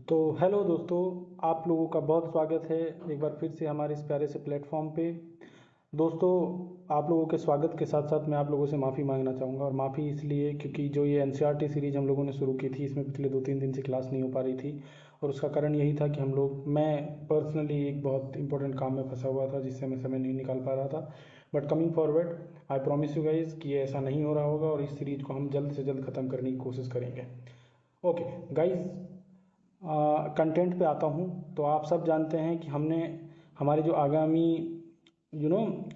तो हेलो दोस्तों, आप लोगों का बहुत स्वागत है एक बार फिर से हमारे इस प्यारे से प्लेटफॉर्म पे। दोस्तों, आप लोगों के स्वागत के साथ साथ मैं आप लोगों से माफ़ी मांगना चाहूँगा, और माफ़ी इसलिए क्योंकि जो ये एनसीईआरटी सीरीज़ हम लोगों ने शुरू की थी, इसमें पिछले 2-3 दिन से क्लास नहीं हो पा रही थी। और उसका कारण यही था कि मैं पर्सनली एक बहुत इंपॉर्टेंट काम में फंसा हुआ था, जिससे मैं समय नहीं निकाल पा रहा था। But coming forward, I promise you guys कि ये ऐसा नहीं हो रहा होगा, और इस सीरीज़ को हम जल्द से जल्द ख़त्म करने की कोशिश करेंगे। ओके गाइज, कंटेंट पे आता हूँ। तो आप सब जानते हैं कि हमने हमारे जो आगामी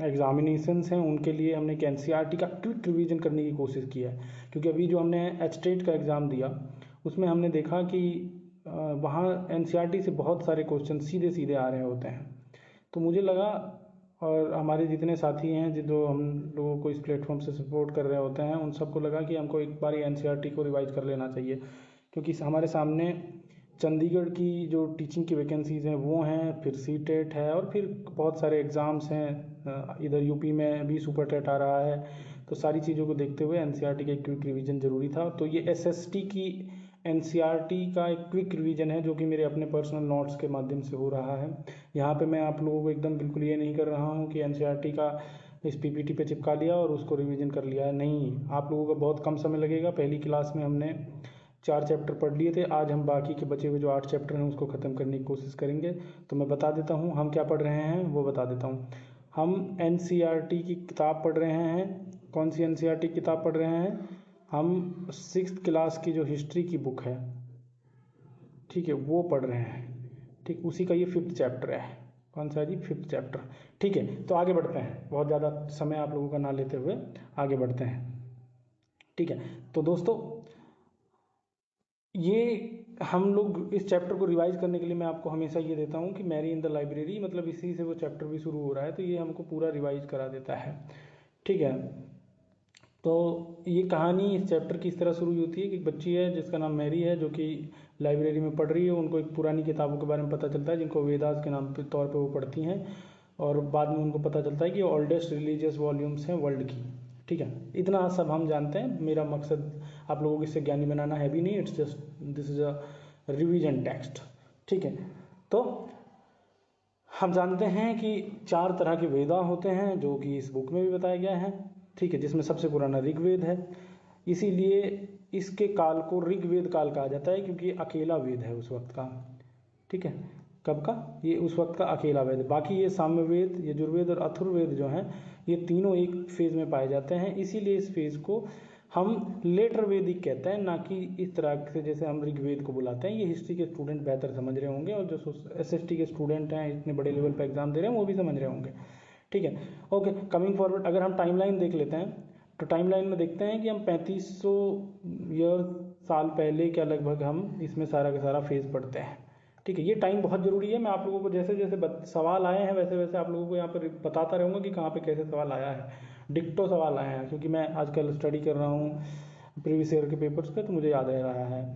एग्जामिनेशंस हैं, उनके लिए हमने एक एनसीईआरटी का क्विक रिवीजन करने की कोशिश की है। क्योंकि अभी जो हमने एचटेट का एग्ज़ाम दिया, उसमें हमने देखा कि वहाँ एनसीईआरटी से बहुत सारे क्वेश्चन सीधे सीधे आ रहे होते हैं। तो मुझे लगा, और हमारे जितने साथी हैं जो हम लोगों को इस प्लेटफॉर्म से सपोर्ट कर रहे होते हैं, उन सबको लगा कि हमको एक बार एनसीईआरटी को रिवाइज कर लेना चाहिए। क्योंकि हमारे सामने चंडीगढ़ की जो टीचिंग की वैकेंसीज़ हैं वो हैं, फिर सीटेट है, और फिर बहुत सारे एग्ज़ाम्स हैं। इधर यूपी में भी सुपर टेट आ रहा है। तो सारी चीज़ों को देखते हुए एनसीईआरटी का एक क्विक रिवीजन ज़रूरी था। तो ये एसएसटी की एनसीईआरटी का एक क्विक रिवीजन है, जो कि मेरे अपने पर्सनल नोट्स के माध्यम से हो रहा है। यहाँ पे मैं आप लोगों को एकदम बिल्कुल ये नहीं कर रहा हूँ कि एनसीईआरटी का इस पीपीटी पे चिपका लिया और उसको रिवीजन कर लिया है। नहीं, आप लोगों को बहुत कम समय लगेगा। पहली क्लास में हमने 4 चैप्टर पढ़ लिए थे। आज हम बाकी के बचे हुए जो 8 चैप्टर हैं उसको ख़त्म करने की कोशिश करेंगे। तो मैं बता देता हूँ हम क्या पढ़ रहे हैं, वो बता देता हूँ। हम एनसीईआरटी की किताब पढ़ रहे हैं। कौन सी एनसीईआरटी की किताब पढ़ रहे हैं? हम 6th क्लास की जो हिस्ट्री की बुक है, ठीक है, वो पढ़ रहे हैं। ठीक, उसी का ये 5th चैप्टर है। कौन सा है जी? 5th chapter. ठीक है, तो आगे बढ़ते हैं, बहुत ज़्यादा समय आप लोगों का ना लेते हुए आगे बढ़ते हैं। ठीक है, तो दोस्तों, ये हम लोग इस चैप्टर को रिवाइज करने के लिए मैं आपको हमेशा ये देता हूँ कि मैरी इन द लाइब्रेरी, मतलब इसी से वो चैप्टर भी शुरू हो रहा है, तो ये हमको पूरा रिवाइज करा देता है। ठीक है, तो ये कहानी इस चैप्टर की इस तरह शुरू होती है कि एक बच्ची है जिसका नाम मैरी है, जो कि लाइब्रेरी में पढ़ रही है। उनको एक पुरानी किताबों के बारे में पता चलता है, जिनको वेदास के नाम के तौर पे वो पढ़ती हैं। और बाद में उनको पता चलता है कि ओल्डेस्ट रिलीजियस वॉल्यूम्स हैं वर्ल्ड की। ठीक है, इतना सब हम जानते हैं। मेरा मकसद आप लोगों को इससे ज्ञानी बनाना है भी नहीं, it's just this is a revision text. ठीक है, तो हम जानते हैं कि 4 तरह के वेदा होते हैं, जो कि इस बुक में भी बताया गया है। ठीक है, जिसमें सबसे पुराना ऋग्वेद है। इसीलिए इसके काल को ऋग्वेद काल कहा जाता है, क्योंकि अकेला वेद है उस वक्त का। ठीक है, कब का? ये उस वक्त का अकेला वेद। बाकी ये साम्यवेद, यजुर्वेद और अथर्ववेद जो हैं, ये तीनों एक फेज में पाए जाते हैं। इसीलिए इस फेज को हम लेटर वेदिक कहते हैं, ना कि इस तरह से जैसे हम ऋग्वेद को बुलाते हैं। ये हिस्ट्री के स्टूडेंट बेहतर समझ रहे होंगे, और जो एसएसटी के स्टूडेंट हैं, इतने बड़े लेवल पर एग्जाम दे रहे हैं, वो भी समझ रहे होंगे। ठीक है, ओके, कमिंग फॉरवर्ड, अगर हम टाइमलाइन देख लेते हैं, तो टाइमलाइन में देखते हैं कि हम 3500 ईयर साल पहले क्या लगभग हम इसमें सारा का सारा फेज पढ़ते हैं। ठीक है, ये टाइम बहुत ज़रूरी है। मैं आप लोगों को जैसे जैसे सवाल आए हैं, वैसे वैसे आप लोगों को यहाँ पर बताता रहूँगा कि कहाँ पे कैसे सवाल आया है। डिक्टो सवाल आए हैं, क्योंकि मैं आजकल स्टडी कर रहा हूँ प्रीवियस ईयर के पेपर्स पे, तो मुझे याद आ रहा है।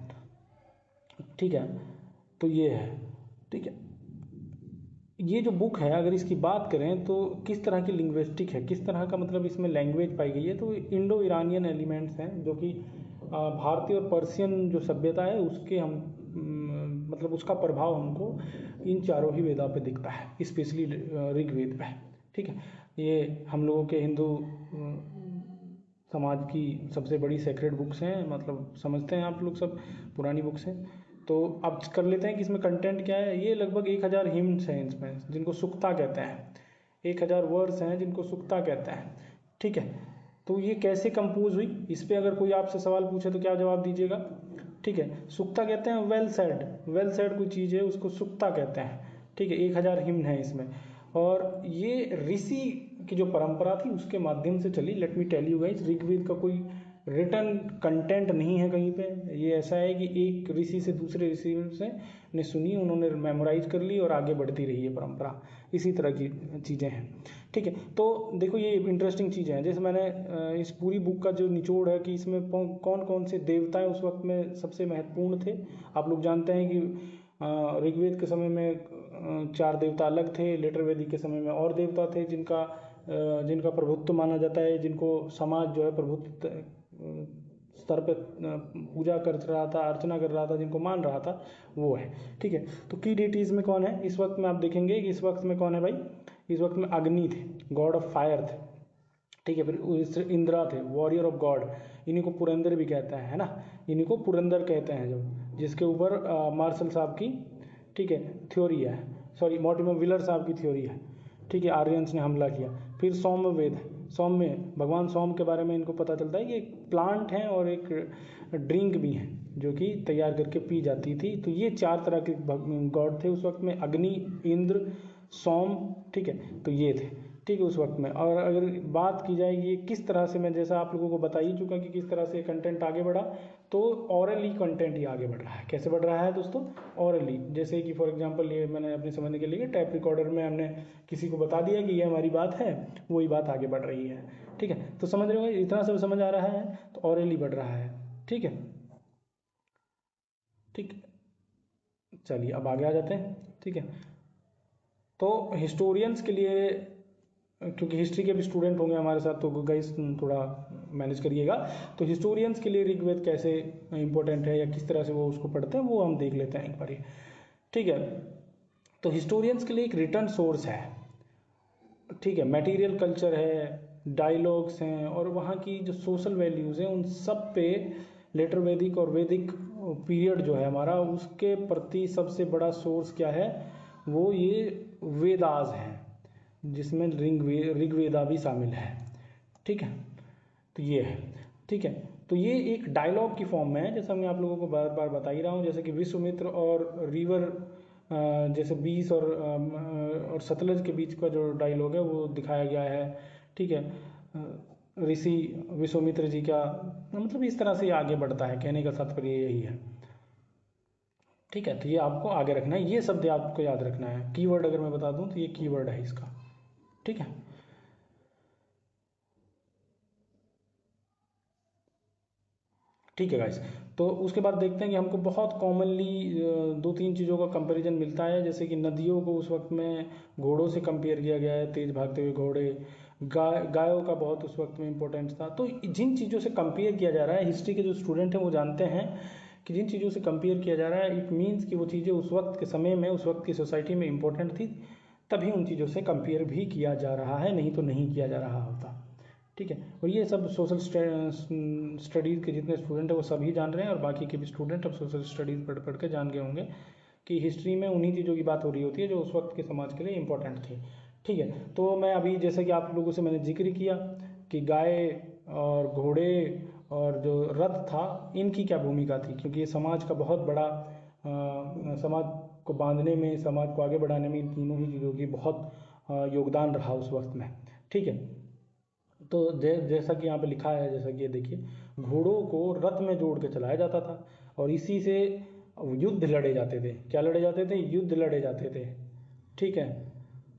ठीक है, तो ये है। ठीक है, ये जो बुक है, अगर इसकी बात करें तो किस तरह की लिंग्विस्टिक है, किस तरह का मतलब इसमें लैंग्वेज पाई गई है, तो इंडो ईरानियन एलिमेंट्स हैं, जो कि भारतीय और पर्शियन जो सभ्यता है उसके हम मतलब उसका प्रभाव हमको इन चारों ही वेदा पे दिखता है, स्पेशली ऋग्वेद पे। ठीक है, ये हम लोगों के हिंदू समाज की सबसे बड़ी सेक्रेड बुक्स हैं, मतलब समझते हैं आप लोग सब, पुरानी बुक्स हैं। तो अब कर लेते हैं कि इसमें कंटेंट क्या है। ये लगभग 1000 हिम्स हैं इसमें, जिनको सुक्ता कहते हैं। 1000 वर्ड्स हैं जिनको सुक्ता कहते हैं। ठीक है, तो ये कैसे कंपोज हुई, इस पर अगर कोई आपसे सवाल पूछे तो क्या जवाब दीजिएगा? ठीक है, सुक्ता कहते हैं वेल सेड, वेल सेड कोई चीज़ है उसको सुक्ता कहते हैं। ठीक है, 1000 हिम्न है इसमें, और ये ऋषि की जो परंपरा थी उसके माध्यम से चली। Let me tell you guys, Rigveda का कोई रिटर्न कंटेंट नहीं है कहीं पे। ये ऐसा है कि एक ऋषि से दूसरे ऋषि से ने सुनी, उन्होंने मेमोराइज कर ली और आगे बढ़ती रही है परंपरा। इसी तरह की चीज़ें हैं। ठीक है, तो देखो ये इंटरेस्टिंग चीज़ें हैं। जैसे मैंने इस पूरी बुक का जो निचोड़ है कि इसमें कौन कौन से देवताएं उस वक्त में सबसे महत्वपूर्ण थे। आप लोग जानते हैं कि ऋग्वेद के समय में 4 देवता अलग थे, लेटर वेदिक के समय में और देवता थे जिनका प्रभुत्व माना जाता है, जिनको समाज जो है प्रभुत्व स्तर पे पूजा कर रहा था, अर्चना कर रहा था, जिनको मान रहा था, वो है। ठीक है, तो की डिटीज़ में कौन है इस वक्त में, आप देखेंगे कि इस वक्त में कौन है भाई, इस वक्त में अग्नि थे, गॉड ऑफ फायर थे। ठीक है, फिर इंद्रा थे, वॉरियर ऑफ गॉड, इन्हीं को पुरंदर भी कहते हैं, है ना, इन्हीं को पुरंदर कहते हैं, जो जिसके ऊपर मार्शल साहब की, ठीक है, थ्योरी है, सॉरी मॉर्टिमर व्हीलर साहब की थ्योरी है। ठीक है, आर्यंस ने हमला किया। फिर सौम्यवेद, सौम्य, भगवान सोम के बारे में इनको पता चलता है कि एक प्लांट है और एक ड्रिंक भी है जो कि तैयार करके पी जाती थी। तो ये 4 तरह के गॉड थे उस वक्त में, अग्नि, इंद्र, सोम, ठीक है, तो ये थे। ठीक है, उस वक्त में। और अगर बात की जाए ये किस तरह से, मैं जैसा आप लोगों को बता ही चुका कि किस तरह से कंटेंट आगे बढ़ा, तो ऑरली कंटेंट ही आगे बढ़ रहा है। कैसे बढ़ रहा है दोस्तों, ऑरली। जैसे कि फॉर एग्जांपल ये मैंने अपने समझने के लिए टैप रिकॉर्डर में हमने किसी को बता दिया कि ये हमारी बात है, वही बात आगे बढ़ रही है। ठीक है, तो समझ रहे हो, इतना सब समझ आ रहा है, तो ऑरली बढ़ रहा है। ठीक है, ठीक, चलिए अब आगे आ जाते हैं। ठीक है, तो हिस्टोरियंस के लिए, क्योंकि हिस्ट्री के भी स्टूडेंट होंगे हमारे साथ, तो गाइस थोड़ा मैनेज करिएगा। तो हिस्टोरियंस के लिए ऋग्वेद कैसे इंपॉर्टेंट है या किस तरह से वो उसको पढ़ते हैं, वो हम देख लेते हैं एक बार। ठीक है, तो हिस्टोरियंस के लिए एक रिटर्न सोर्स है। ठीक है, मटेरियल कल्चर है, डायलॉग्स हैं, और वहाँ की जो सोशल वैल्यूज़ हैं उन सब पे लेटर वैदिक और वैदिक पीरियड जो है हमारा, उसके प्रति सबसे बड़ा सोर्स क्या है, वो ये वेदास हैं, जिसमें ऋग्वेदा भी शामिल है। ठीक है, तो ये है। ठीक है, तो ये एक डायलॉग की फॉर्म में है, जैसा मैं आप लोगों को बार बार बता ही रहा हूँ। जैसे कि विश्वामित्र और रिवर, जैसे 20 और सतलज के बीच का जो डायलॉग है वो दिखाया गया है। ठीक है, ऋषि विश्वामित्र जी का, मतलब इस तरह से आगे बढ़ता है, कहने का तात्पर्य यही है। ठीक है, तो ये आपको आगे रखना है, ये शब्द आपको याद रखना है। कीवर्ड अगर मैं बता दूं तो ये कीवर्ड है इसका। ठीक है, ठीक है गाइस। तो उसके बाद देखते हैं कि हमको बहुत कॉमनली 2-3 चीज़ों का कंपैरिजन मिलता है। जैसे कि नदियों को उस वक्त में घोड़ों से कंपेयर किया गया है, तेज भागते हुए घोड़े, गायों का बहुत उस वक्त में इम्पोर्टेंस था। तो जिन चीज़ों से कंपेयर किया जा रहा है, हिस्ट्री के जो स्टूडेंट हैं वो जानते हैं कि जिन चीज़ों से कंपेयर किया जा रहा है, इट मीन्स कि वो चीज़ें उस वक्त के समय में, उस वक्त की सोसाइटी में इम्पोर्टेंट थी, तभी उन चीज़ों से कंपेयर भी किया जा रहा है, नहीं तो नहीं किया जा रहा होता। ठीक है, और ये सब सोशल स्टडीज़ के जितने स्टूडेंट हैं वो सभी जान रहे हैं, और बाकी के भी स्टूडेंट अब सोशल स्टडीज़ पढ़ पढ़ के जान गए होंगे कि हिस्ट्री में उन्हीं चीज़ों की बात हो रही होती है जो उस वक्त के समाज के लिए इम्पोर्टेंट थी। ठीक है, तो मैं अभी जैसे कि आप लोगों से मैंने जिक्र किया कि गाय और घोड़े और जो रथ था, इनकी क्या भूमिका थी, क्योंकि ये समाज का बहुत बड़ा, समाज को बांधने में, समाज को आगे बढ़ाने में इन तीनों ही चीज़ों की बहुत योगदान रहा उस वक्त में। ठीक है, तो जैसा कि यहाँ पे लिखा है, जैसा कि ये देखिए, घोड़ों को रथ में जोड़ के चलाया जाता था और इसी से युद्ध लड़े जाते थे। क्या लड़े जाते थे, युद्ध लड़े जाते थे। ठीक है,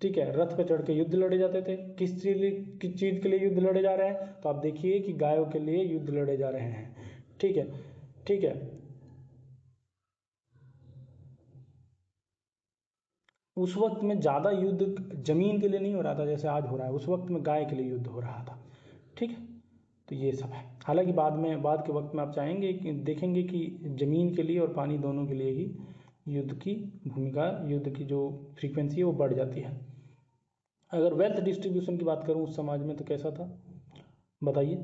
ठीक है, रथ पे चढ़ के युद्ध लड़े जाते थे। किस चीज़ के लिए युद्ध लड़े जा रहे हैं, तो आप देखिए कि गायों के लिए युद्ध लड़े जा रहे हैं। ठीक है, ठीक है, उस वक्त में ज़्यादा युद्ध ज़मीन के लिए नहीं हो रहा था जैसे आज हो रहा है, उस वक्त में गाय के लिए युद्ध हो रहा था। ठीक है, तो ये सब है। हालांकि बाद के वक्त में आप चाहेंगे कि देखेंगे कि ज़मीन के लिए और पानी दोनों के लिए ही युद्ध की भूमिका, युद्ध की जो फ्रीक्वेंसी है वो बढ़ जाती है। अगर वेल्थ डिस्ट्रीब्यूशन की बात करूँ उस समाज में तो कैसा था, बताइए।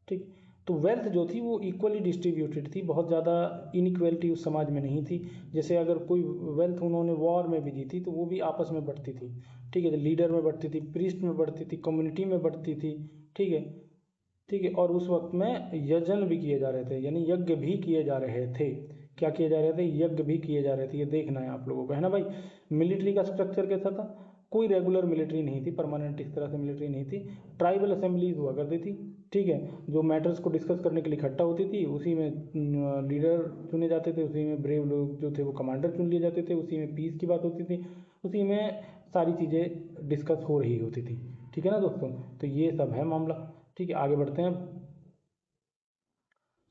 ठीक, तो वेल्थ जो थी वो इक्वली डिस्ट्रीब्यूटेड थी, बहुत ज़्यादा इनइक्वलिटी उस समाज में नहीं थी। जैसे अगर कोई वेल्थ उन्होंने वॉर में भी दी थी तो वो भी आपस में बढ़ती थी। ठीक है, तो लीडर में बढ़ती थी, प्रीस्ट में बढ़ती थी, कम्युनिटी में बढ़ती थी। ठीक है, ठीक है, और उस वक्त में यजन भी किए जा रहे थे, यानी यज्ञ भी किए जा रहे थे। क्या किए जा रहे थे, यज्ञ भी किए जा रहे थे, ये देखना है आप लोगों को, है ना भाई। मिलिट्री का स्ट्रक्चर कैसा था, कोई रेगुलर मिलिट्री नहीं थी, परमानेंट इस तरह से मिलिट्री नहीं थी। ट्राइबल असेंबलीज हुआ करती थी। ठीक है, जो मैटर्स को डिस्कस करने के लिए इकट्ठा होती थी, उसी में लीडर चुने जाते थे, उसी में ब्रेव लोग जो थे वो कमांडर चुन लिए जाते थे, उसी में पीस की बात होती थी, उसी में सारी चीज़ें डिस्कस हो रही होती थी। ठीक है ना दोस्तों, तो ये सब है मामला। ठीक है, आगे बढ़ते हैं।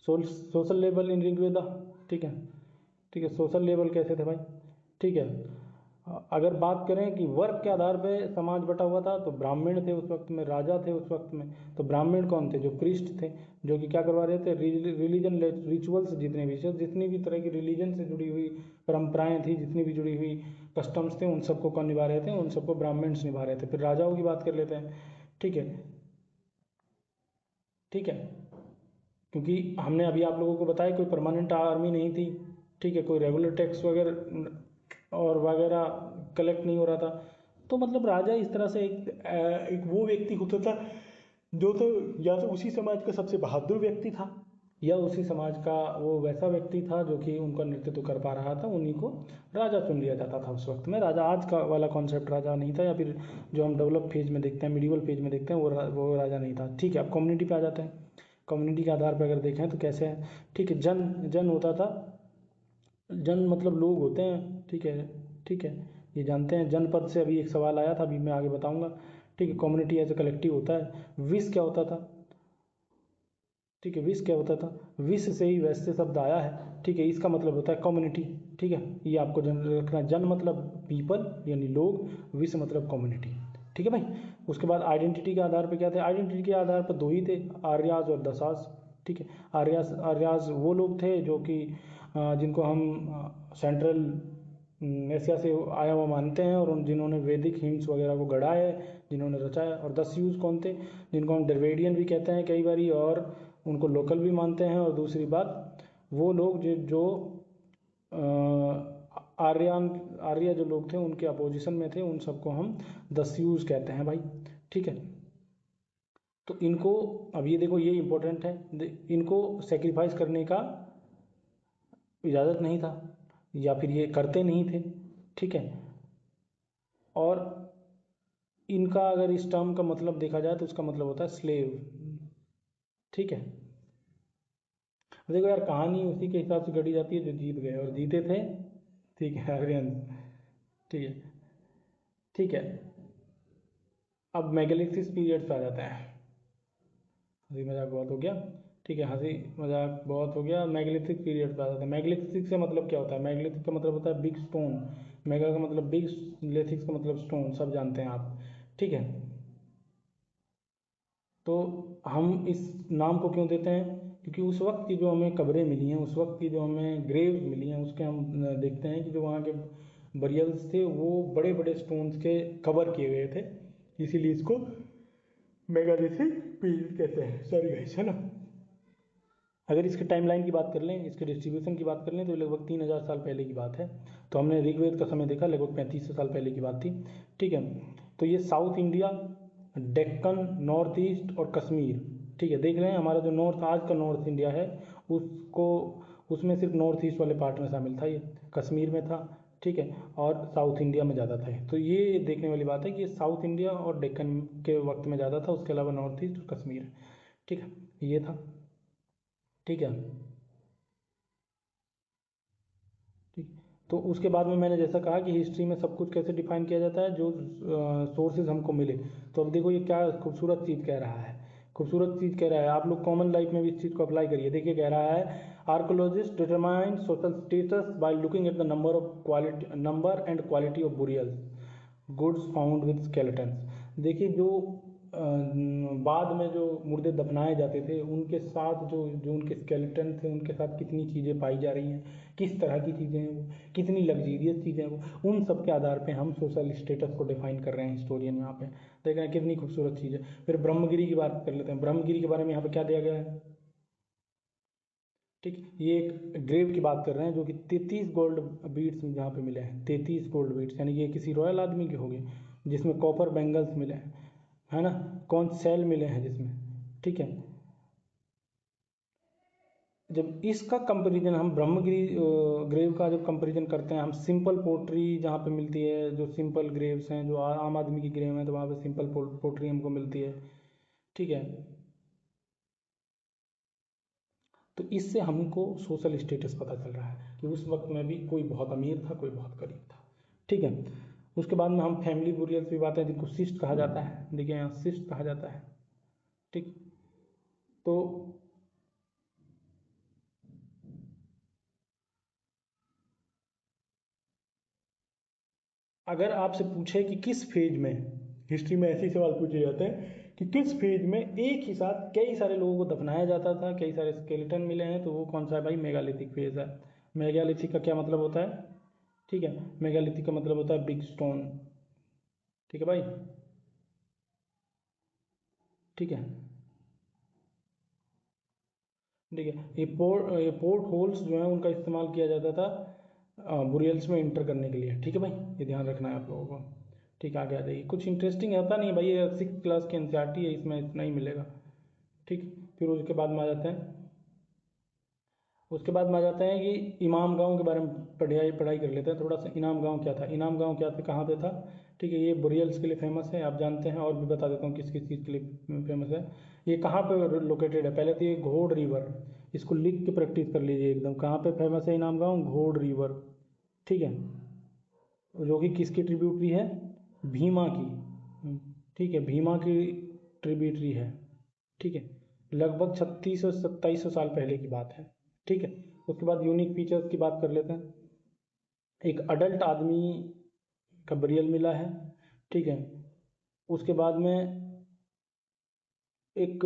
Social level in Rigveda. ठीक है, ठीक है, सोशल लेवल कैसे थे भाई। ठीक है, अगर बात करें कि वर्ग के आधार पे समाज बटा हुआ था, तो ब्राह्मण थे उस वक्त में, राजा थे उस वक्त में। तो ब्राह्मण कौन थे? जो प्रीस्ट थे, जो कि क्या करवा रहे थे? रिलीजन रिचुअल्स, जितनी भी तरह की रिलीजन से जुड़ी हुई परंपराएं थी, जितनी भी जुड़ी हुई कस्टम्स थे, उन सबको कौन निभा रहे थे? उन सबको ब्राह्मण्स निभा रहे थे। फिर राजाओं की बात कर लेते हैं। ठीक है, ठीक है, क्योंकि हमने अभी आप लोगों को बताया कोई परमानेंट आर्मी नहीं थी। ठीक है, कोई रेगुलर टैक्स वगैरह और वगैरह कलेक्ट नहीं हो रहा था। तो मतलब राजा इस तरह से एक वो व्यक्ति होता था जो तो या तो उसी समाज का सबसे बहादुर व्यक्ति था, या उसी समाज का वो वैसा व्यक्ति था जो कि उनका नेतृत्व कर पा रहा था, उन्हीं को राजा चुन लिया जाता था उस वक्त में। राजा आज का वाला कॉन्सेप्ट राजा नहीं था, या फिर जो हम डेवलप फेज में देखते हैं, मिडिवल फेज में देखते हैं, वो राजा नहीं था। ठीक है, अब कम्युनिटी पे आ जाते हैं। कम्युनिटी के आधार पर अगर देखें तो कैसे है? ठीक है, जन जन होता था। जन मतलब लोग होते हैं। ठीक है, ठीक है, ये जानते हैं। जनपद से अभी एक सवाल आया था, अभी मैं आगे बताऊंगा। ठीक है, कम्युनिटी एज ए कलेक्टिव होता है। विस क्या होता था? ठीक है, विस क्या होता था? विस से ही वैसे शब्द आया है। ठीक है, इसका मतलब होता है कम्युनिटी। ठीक है, ये आपको जन रखना। जन मतलब पीपल यानी लोग, विस मतलब कम्युनिटी। ठीक है भाई। उसके बाद आइडेंटिटी के आधार पर क्या थे? आइडेंटिटी के आधार पर दो ही थे, आर्याज और दसास। ठीक है, आर्याज वो लोग थे जो कि जिनको हम सेंट्रल एशिया से आया हुआ मानते हैं, और उन जिन्होंने वैदिक हिम्स वगैरह को गढ़ा है, जिन्होंने रचाया। और दस्यूज कौन थे? जिनको हम द्रविडियन भी कहते हैं कई बारी, और उनको लोकल भी मानते हैं। और दूसरी बात, वो लोग जो आर्यन आर्य जो लोग थे उनके अपोजिशन में थे, उन सबको हम दस्यूज कहते हैं भाई। ठीक है, तो इनको, अब ये देखो ये इंपॉर्टेंट है, इनको सेक्रीफाइस करने का इजाज़त नहीं था, या फिर ये करते नहीं थे। ठीक है, और इनका अगर इस टर्म का मतलब देखा जाए तो उसका मतलब होता है स्लेव। ठीक है, देखो यार, कहानी उसी के हिसाब से गढ़ी जाती है जो जीत गए, और जीते थे। ठीक है, आर्यन। ठीक है, ठीक है, अब मेगालिथिक पीरियड पे आ जाते हैं। हंसी मजाक बहुत हो गया। ठीक है, हंसी मजाक बहुत हो गया। मेगालिथिक पीरियड पे आ जाते हैं। मेगालिथिक से मतलब क्या होता है? मेगालिथिक का मतलब होता है बिग स्टोन। मेगा का मतलब बिग, लिथिक्स का मतलब स्टोन, सब जानते हैं आप। ठीक है, तो हम इस नाम को क्यों देते हैं? क्योंकि उस वक्त की जो हमें कब्रें मिली हैं, उस वक्त की जो हमें ग्रेव्स मिली हैं, उसके हम देखते हैं कि जो वहाँ के बरियल्स थे वो बड़े बड़े स्टोन्स के कवर किए गए थे, इसीलिए इसको मेगालिथिक पीरियड कहते हैं। सॉरी गाइस, है ना। अगर इसके टाइमलाइन की बात कर लें, इसके डिस्ट्रीब्यूशन की बात कर लें, तो लगभग 3000 साल पहले की बात है। तो हमने ऋग्वेद का समय देखा, लगभग 3500 साल पहले की बात थी। ठीक है, तो ये south India, Deccan, north east और कश्मीर। ठीक है, देख रहे हैं हमारा जो नॉर्थ, आज का नॉर्थ इंडिया है, उसको, उसमें सिर्फ नॉर्थ ईस्ट वाले पार्ट में शामिल था, ये कश्मीर में था। ठीक है, और साउथ इंडिया में ज़्यादा था। तो ये देखने वाली बात है कि ये साउथ इंडिया और डेक्कन के वक्त में ज़्यादा था, उसके अलावा नॉर्थ ईस्ट और कश्मीर। ठीक है, ये था। ठीक है, ठीक। तो उसके बाद में मैंने जैसा कहा कि हिस्ट्री में सब कुछ कैसे डिफाइन किया जाता है, जो सोर्सेज हमको मिले। तो अब देखो ये क्या खूबसूरत चीज़ कह रहा है, खूबसूरत चीज़ कह रहा है। आप लोग कॉमन लाइफ में भी इस चीज़ को अप्लाई करिए। देखिए कह रहा है, archaeologist determine social status by looking at the number and quality of burials goods found with skeletons. देखिए जो बाद में जो मुर्दे दफनाए जाते थे, उनके साथ जो जो उनके स्केलेटन थे, उनके साथ कितनी चीज़ें पाई जा रही हैं, किस तरह की चीज़ें हैं वो, कितनी लग्जीरियस चीज़ें हैं वो, उन सब के आधार पे हम सोशल स्टेटस को डिफाइन कर रहे हैं हिस्टोरियन यहाँ पे। देख रहे हैं कितनी खूबसूरत चीज़ है। फिर ब्रह्मगिरी की बात कर लेते हैं। ब्रह्मगिरी के बारे में यहाँ पे क्या दिया गया है? ठीक, ये एक ग्रेव की बात कर रहे हैं जो कि 33 गोल्ड बीड्स जहाँ पे मिले हैं, 33 गोल्ड बीड्स, यानी कि ये किसी रॉयल आदमी के हो गए, जिसमें कॉपर बैंगल्स मिले हैं, है ना, कौन सेल मिले हैं जिसमें। ठीक है, जब इसका कंपैरिजन हम ब्रह्मगिरी ग्रेव का जब कंपैरिजन करते हैं, हम सिंपल पोट्री जहाँ पे मिलती है, जो सिंपल ग्रेव्स हैं, जो आम आदमी की ग्रेव हैं, तो वहाँ पे सिंपल पोट्री हमको मिलती है। ठीक है, तो इससे हमको सोशल स्टेटस पता चल रहा है कि उस वक्त में भी कोई बहुत अमीर था, कोई बहुत गरीब था। ठीक है, उसके बाद में हम फैमिली बुरियल्स भी बात है, जिनको शिष्ट कहा जाता है। देखिए यहाँ शिष्ट कहा जाता है। ठीक, तो अगर आपसे पूछे कि किस फेज में, हिस्ट्री में ऐसे सवाल पूछे जाते हैं कि किस फेज में एक ही साथ कई सारे लोगों को दफनाया जाता था, कई सारे स्केलेटन मिले हैं, तो वो कौन सा है भाई? मेगालिथिक फेज है। मेगालिथिक का क्या मतलब होता है? ठीक है, मेगालिथिक का मतलब होता है बिग स्टोन। ठीक है भाई, ठीक है, ठीक है। ये पोर्ट होल्स जो है उनका इस्तेमाल किया जाता था बुरियल्स में इंटर करने के लिए। ठीक है भाई, ये ध्यान रखना है आप लोगों को। ठीक है, आगे आ जाइए। कुछ इंटरेस्टिंग आता नहीं भाई, ये 6th क्लास की एनसीईआरटी है, इसमें इतना ही मिलेगा। ठीक, फिर उसके बाद में आ जाते हैं, उसके बाद में आ जाते हैं कि इमाम गांव के बारे में पढ़ाई पढ़ाई कर लेते हैं थोड़ा सा। इनाम गांव क्या था? इनाम गांव क्या था, कहाँ पे था? ठीक है, ये बुरियल्स के लिए फेमस है, आप जानते हैं। और भी बता देता हूँ किस किस चीज़ के लिए फेमस है। ये कहाँ पे लोकेटेड है? पहले तो ये घोड़ रिवर, इसको लिख के प्रैक्टिस कर लीजिए एकदम। कहाँ पे फेमस है इनाम गांव? घोड़ रिवर। ठीक है, जो कि किसकी ट्रिब्यूटरी है? भीमा की। ठीक है, भीमा की ट्रिब्यूटरी है। ठीक है, लगभग 3600 से 2700 साल पहले की बात है। ठीक है, उसके बाद यूनिक फीचर्स की बात कर लेते हैं। एक अडल्ट आदमी का बरियल मिला है। ठीक है, उसके बाद में एक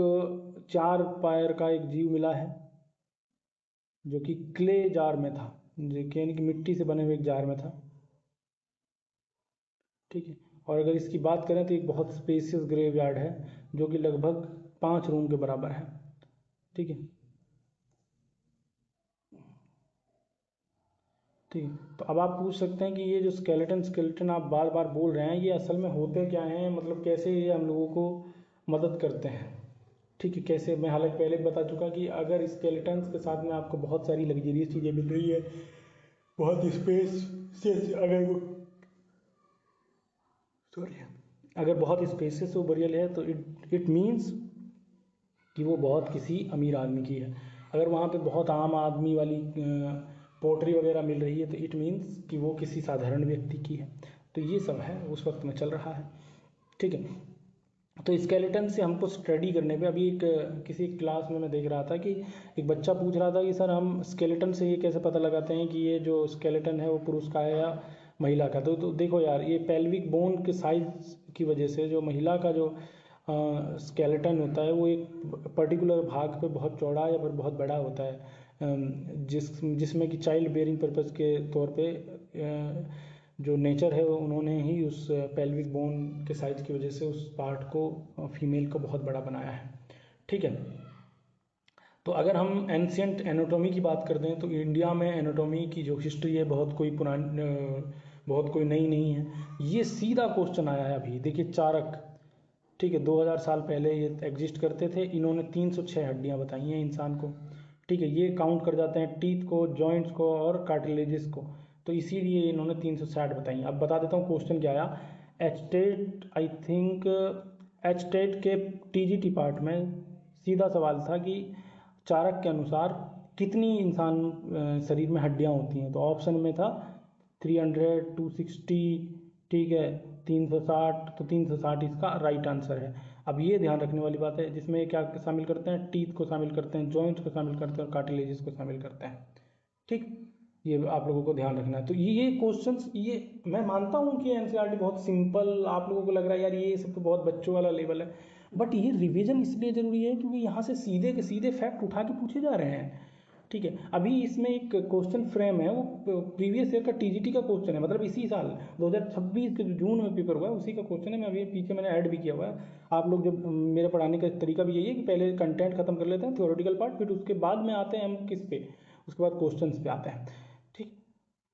4 पैर का एक जीव मिला है, जो कि क्ले जार में था, जो कि यानी कि मिट्टी से बने हुए एक जार में था। ठीक है, और अगर इसकी बात करें तो एक बहुत स्पेसियस ग्रेवयार्ड है, जो कि लगभग 5 रूम के बराबर है। ठीक है, ठीक है। तो अब आप पूछ सकते हैं कि ये जो स्केलेटन स्केलेटन आप बार बार बोल रहे हैं, ये असल में होते क्या हैं, मतलब कैसे ये हम लोगों को मदद करते हैं? ठीक है, कैसे? मैं हालांकि पहले भी बता चुका कि अगर स्केलेटन्स के साथ में आपको बहुत सारी लग्जरियस चीज़ें मिल रही है, बहुत स्पेस से, अगर वो, सॉरी, अगर बहुत स्पेसियस वो बरियल है, तो इट मीन्स कि वो बहुत किसी अमीर आदमी की है। अगर वहाँ पे बहुत आम आदमी वाली पोट्री वगैरह मिल रही है, तो इट मीन्स कि वो किसी साधारण व्यक्ति की है। तो ये सब है, उस वक्त में चल रहा है। ठीक है, तो स्केलेटन से हमको स्टडी करने पे, अभी एक किसी क्लास में मैं देख रहा था कि एक बच्चा पूछ रहा था कि सर हम स्केलेटन से ये कैसे पता लगाते हैं कि ये जो स्केलेटन है वो पुरुष का है या महिला का? तो देखो यार, ये पेल्विक बोन के साइज की वजह से जो महिला का जो स्केलेटन होता है, वो एक पर्टिकुलर भाग पे बहुत चौड़ा या फिर बहुत बड़ा होता है, जिसमें कि चाइल्ड बेयरिंग पर्पज़ के तौर पे जो नेचर है उन्होंने ही उस पेल्विक बोन के साइज की वजह से उस पार्ट को, फीमेल को बहुत बड़ा बनाया है। ठीक है, तो अगर हम एंशियंट एनाटॉमी की बात करते हैं, तो इंडिया में एनाटॉमी की जो हिस्ट्री है बहुत कोई पुरानी, बहुत कोई नई नहीं है। ये सीधा क्वेश्चन आया है अभी, देखिए चारक। ठीक है, 2000 साल पहले ये एग्जिस्ट करते थे, इन्होंने 306 हड्डियाँ बताई हैं इंसान को। ठीक है, ये काउंट कर जाते हैं टीथ को, जॉइंट्स को और कार्टिलेजेस को, तो इसीलिए इन्होंने 360 बताई। अब बता देता हूँ क्वेश्चन क्या आया। एचटेट, आई थिंक एचटेट के टीजीटी पार्ट में सीधा सवाल था कि चारक के अनुसार कितनी इंसान शरीर में हड्डियाँ होती हैं? तो ऑप्शन में था 300, 260, ठीक है, 360, तो 360 इसका राइट आंसर है। अब ये ध्यान रखने वाली बात है, जिसमें क्या शामिल करते हैं? टीथ को शामिल करते हैं, जॉइंट्स को शामिल करते हैं और कार्टिलेजेस को शामिल करते हैं। ठीक, ये आप लोगों को ध्यान रखना है। तो ये क्वेश्चंस, ये मैं मानता हूँ कि एनसीईआरटी बहुत सिंपल, आप लोगों को लग रहा है यार ये सब तो बहुत बच्चों वाला लेवल है, बट ये रिवीजन इसलिए ज़रूरी है क्योंकि यहाँ से सीधे के सीधे फैक्ट उठा के पूछे जा रहे हैं। ठीक है, अभी इसमें एक क्वेश्चन फ्रेम है, वो प्रीवियस ईयर का टीजीटी का क्वेश्चन है, मतलब इसी साल 2026 के जून में पेपर हुआ है उसी का क्वेश्चन है। मैं अभी पीछे मैंने ऐड भी किया हुआ है। आप लोग जब, मेरे पढ़ाने का तरीका भी यही है कि पहले कंटेंट खत्म कर लेते हैं, थ्योरेटिकल पार्ट, फिर उसके बाद में आते हैं हम किस पे, उसके बाद क्वेश्चंस पे आते हैं। ठीक,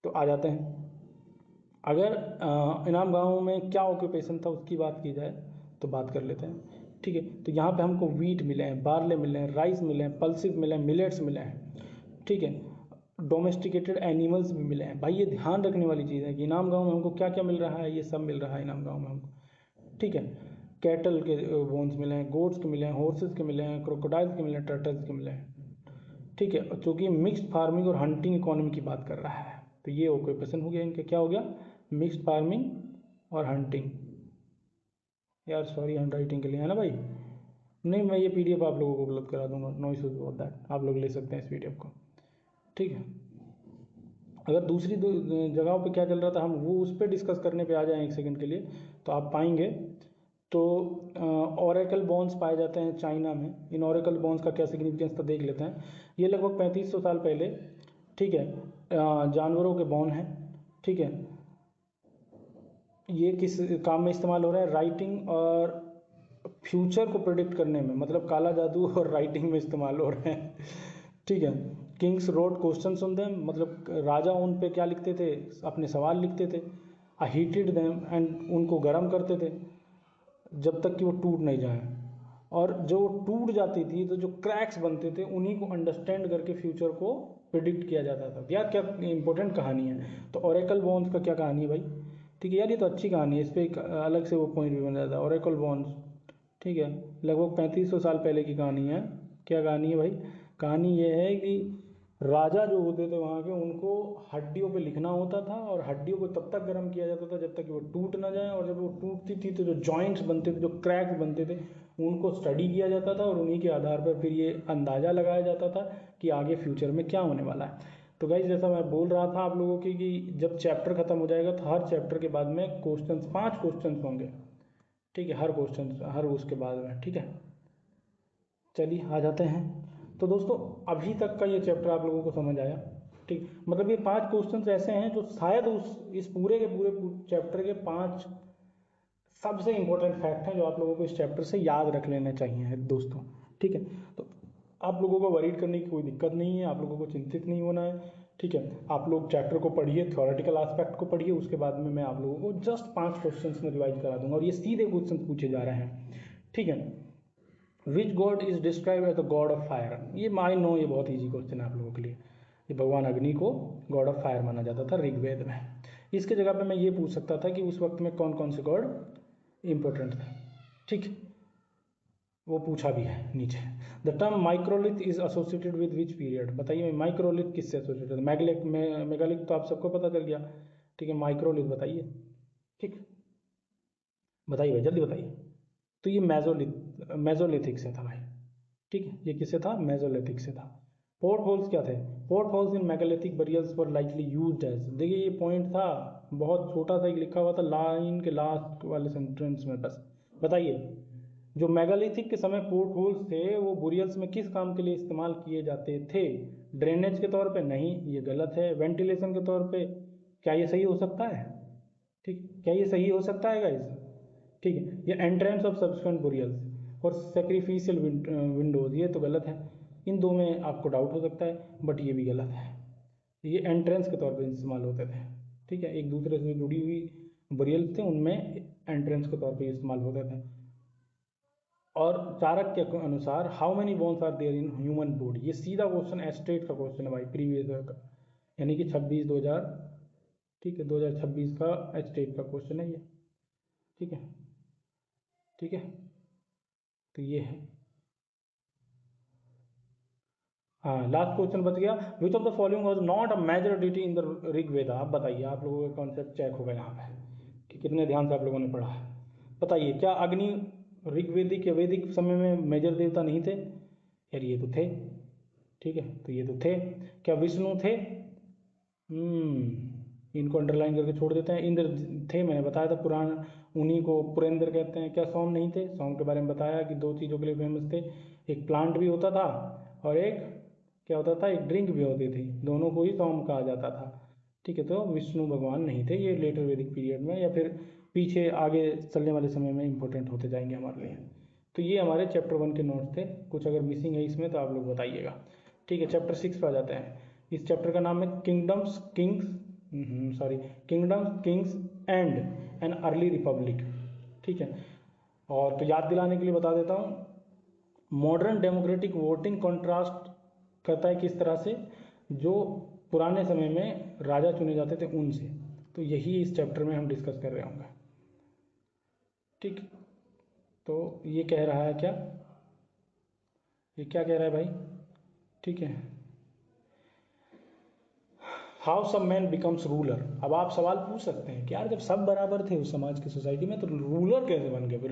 तो आ जाते हैं। अगर इनाम गांव में क्या ऑक्यूपेशन था उसकी बात की जाए तो बात कर लेते हैं। ठीक है, तो यहाँ पे हमको वीट मिले हैं, बार्ले मिले हैं, राइस मिले हैं, पल्सिस मिले हैं, मिलेट्स मिले हैं। ठीक है, डोमेस्टिकेटेड एनिमल्स भी मिले हैं। भाई ये ध्यान रखने वाली चीज़ है कि इनाम गांव में हमको क्या क्या मिल रहा है, ये सब मिल रहा है इनाम गांव में हमको। ठीक है, कैटल के बोन्स मिले हैं, गोट्स के मिले हैं, हॉर्सेस के मिले हैं, क्रोकोडाइल्स के मिले हैं, टर्टल्स के मिले हैं। ठीक है, चूँकि मिक्स्ड फार्मिंग और हंटिंग इकोनॉमी की बात कर रहा है, तो ये ऑक्यूपेशन हो गया इनका। क्या हो गया? मिक्स्ड फार्मिंग और हंटिंग। यार सॉरी हैंड राइटिंग के लिए, है ना भाई? नहीं, मैं ये पीडीएफ आप लोगों को उपलब्ध करा दूंगा, नो इशूज अबाउट दैट, आप लोग ले सकते हैं इस पीडीएफ को। ठीक है, अगर दूसरी जगहों पे क्या चल रहा था हम वो उस पर डिस्कस करने पे आ जाएं एक सेकंड के लिए तो आप पाएंगे। तो ओरेकल बॉन्स पाए जाते हैं चाइना में। इन ओरेकल बॉन्स का क्या सिग्निफिकेंस था देख लेते हैं। ये लगभग 3500 साल पहले, ठीक है, जानवरों के बॉन हैं, ठीक है। ये किस काम में इस्तेमाल हो रहा है? राइटिंग और फ्यूचर को प्रिडिक्ट करने में, मतलब काला जादू और राइटिंग में इस्तेमाल हो रहे हैं, ठीक है। Kings road question on them, मतलब राजा उन पे क्या लिखते थे? अपने सवाल लिखते थे। आई हीटेड देम, एंड उनको गर्म करते थे जब तक कि वो टूट नहीं जाए। और जो टूट जाती थी तो जो क्रैक्स बनते थे उन्हीं को अंडरस्टैंड करके फ्यूचर को प्रिडिक्ट किया जाता था। यार क्या इंपॉर्टेंट कहानी है। तो ओरेकल बॉन्स का क्या कहानी है भाई? ठीक है यार, ये तो अच्छी कहानी है, इस पर एक अलग से वो पॉइंट भी बन जाता है। ओरेकल बॉन्स, ठीक है, लगभग 3500 साल पहले की कहानी है। क्या कहानी है भाई? कहानी ये है कि राजा जो होते थे वहाँ के, उनको हड्डियों पे लिखना होता था और हड्डियों को तब तक गर्म किया जाता था जब तक कि वो टूट ना जाए। और जब वो टूटती थी तो जो जॉइंट्स बनते थे, जो क्रैक्स बनते थे, उनको स्टडी किया जाता था और उन्हीं के आधार पर फिर ये अंदाज़ा लगाया जाता था कि आगे फ्यूचर में क्या होने वाला है। तो गाइस जैसा मैं बोल रहा था आप लोगों की कि जब चैप्टर खत्म हो जाएगा तो हर चैप्टर के बाद में क्वेश्चंस, 5 क्वेश्चंस होंगे, ठीक है, हर क्वेश्चन हर उसके बाद में, ठीक है। चलिए आ जाते हैं। तो दोस्तों अभी तक का ये चैप्टर आप लोगों को समझ आया, ठीक। मतलब ये 5 क्वेश्चंस ऐसे हैं जो शायद उस इस पूरे के पूरे चैप्टर के 5 सबसे इंपॉर्टेंट फैक्ट हैं जो आप लोगों को इस चैप्टर से याद रख लेना चाहिए दोस्तों, ठीक है। तो आप लोगों को वरीड करने की कोई दिक्कत नहीं है, आप लोगों को चिंतित नहीं होना है, ठीक है। आप लोग चैप्टर को पढ़िए, थ्योरेटिकल एस्पेक्ट को पढ़िए, उसके बाद में मैं आप लोगों को जस्ट 5 क्वेश्चंस में रिवाइज करा दूंगा और ये सीधे क्वेश्चन पूछे जा रहे हैं, ठीक है। Which god is describe as the god of fire? ये आई नो, ये बहुत ईजी क्वेश्चन है आप लोगों के लिए। ये भगवान अग्नि को गॉड ऑफ फायर माना जाता था ऋग्वेद में। इसके जगह पे मैं ये पूछ सकता था कि उस वक्त में कौन कौन से गॉड इंपॉर्टेंट थे, ठीक, वो पूछा भी है नीचे। The term microlith is associated with which period? बताइए माइक्रोलिथ किससे एसोसिएटेड? मैगलिथ में, मेगालिथ तो आप सबको पता चल गया, ठीक है। माइक्रोलिथ बताइए, ठीक, बताइए भाई जल्दी बताइए। तो ये मेजोलिथिक से था भाई, ठीक है। ये किससे था? मेजोलिथिक से था। पोर्ट होल्स क्या थे? Port holes in megalithic burials were likely used as, देखिए ये पॉइंट था, बहुत छोटा सा एक लिखा हुआ था लाइन के लास्ट वाले सेंटेंस में, बस बताइए जो मेगालिथिक के समय पोर्ट होल्स थे वो बुरियल्स में किस काम के लिए इस्तेमाल किए जाते थे? ड्रेनेज के तौर पे? नहीं, ये गलत है। वेंटिलेशन के तौर पे? क्या ये सही हो सकता है? ठीक, क्या ये सही हो सकता है गाइस? ठीक है। ये एंट्रेंस ऑफ सब्सिक्वेंट बुरियल्स और सेक्रीफिशियल विंडोज, ये तो गलत है। इन दो में आपको डाउट हो सकता है, बट ये भी गलत है। ये एंट्रेंस के तौर पे इस्तेमाल होते थे, ठीक है। एक दूसरे से जुड़ी हुई बुरियल्स थे, उनमें एंट्रेंस के तौर पे इस्तेमाल होते थे। और चाणक्य के अनुसार how many bones are there in human body? ये सीधा क्वेश्चन एस्टेट का क्वेश्चन है भाई, प्रीवियस ईयर का, यानी कि 26/2000, ठीक है, 2026 का एस्टेट का क्वेश्चन है ये, ठीक है, ठीक है। तो ये है, हाँ लास्ट क्वेश्चन बच गया। Which of the following was not a major deity in the Rigveda? आप बताइए, आप लोगों का कॉन्सेप्ट चेक होगा यहाँ पे कि कितने ध्यान से आप लोगों ने पढ़ा है। बताइए, क्या अग्नि ऋग्वेदिक या वैदिक समय में मेजर देवता नहीं थे? यार ये तो थे, ठीक है, तो ये तो थे। क्या विष्णु थे? इनको अंडरलाइन करके छोड़ देते हैं। इंद्र थे, मैंने बताया था पुराण, उन्हीं को पुरेंद्र कहते हैं। क्या सोम नहीं थे? सोम के बारे में बताया कि 2 चीज़ों के लिए फेमस थे, एक प्लांट भी होता था और एक क्या होता था, एक ड्रिंक भी होती थी, दोनों को ही सोम कहा जाता था, ठीक है। तो विष्णु भगवान नहीं थे, ये लेटर वैदिक पीरियड में या फिर पीछे आगे चलने वाले समय में इंपॉर्टेंट होते जाएंगे हमारे लिए। तो ये हमारे चैप्टर 1 के नोट्स थे। कुछ अगर मिसिंग है इसमें तो आप लोग बताइएगा, ठीक है। चैप्टर 6 पे आ जाते हैं। इस चैप्टर का नाम है kingdoms Kings and an early Republic, ठीक है। और तो याद दिलाने के लिए बता देता हूँ, मॉडर्न डेमोक्रेटिक वोटिंग कॉन्ट्रास्ट करता है किस तरह से, जो पुराने समय में राजा चुने जाते थे उनसे। तो यही इस चैप्टर में हम डिस्कस कर रहे होंगे, ठीक। तो ये कह रहा है क्या, ये क्या कह रहा है भाई, ठीक है, how some man becomes ruler. अब आप सवाल पूछ सकते हैं कि यार जब सब बराबर थे उस समाज की सोसाइटी में तो रूलर कैसे बन गए, फिर